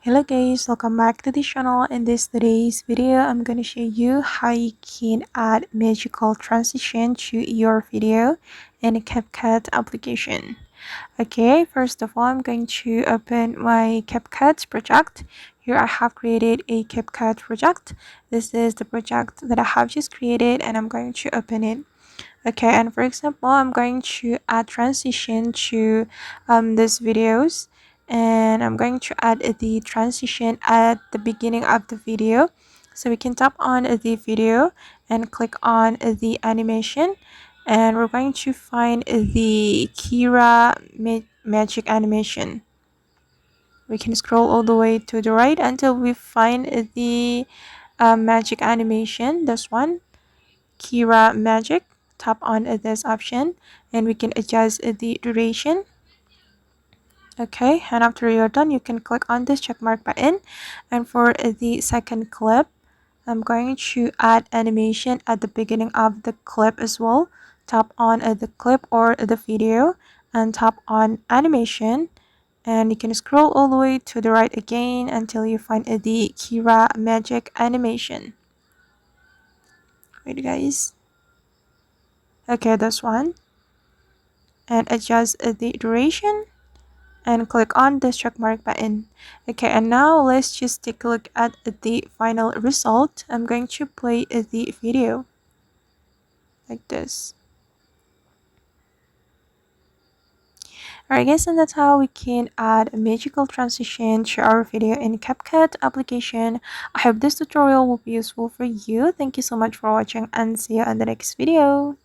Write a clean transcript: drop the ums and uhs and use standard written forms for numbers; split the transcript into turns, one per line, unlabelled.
Hello guys, welcome back to the channel. In today's video, I'm going to show you how you can add magical transition to your video in a CapCut application. Okay, first of all, I'm going to open my CapCut project. Here I have created a CapCut project. This is the project that I have just created and I'm going to open it. Okay, and for example, I'm going to add transition to these videos, and I'm going to add the transition at the beginning of the video. So we can tap on the video and click on the animation, and we're going to find the magic animation. We can scroll all the way to the right until we find the magic animation, this one, Kira Magic. Tap on this option and we can adjust the duration. Okay, and after you're done, you can click on this check mark button. And for the second clip, I'm going to add animation at the beginning of the clip as well. Tap on the clip or the video and tap on animation. And you can scroll all the way to the right again until you find the Kira Magic animation. Wait, guys. Okay, this one. And adjust the duration and click on this check mark button. Okay, and now let's just take a look at the final result. I'm going to play the video like this. Alright guys, and that's how we can add a magical transition to our video in CapCut application. I hope this tutorial will be useful for you. Thank you so much for watching and see you in the next video.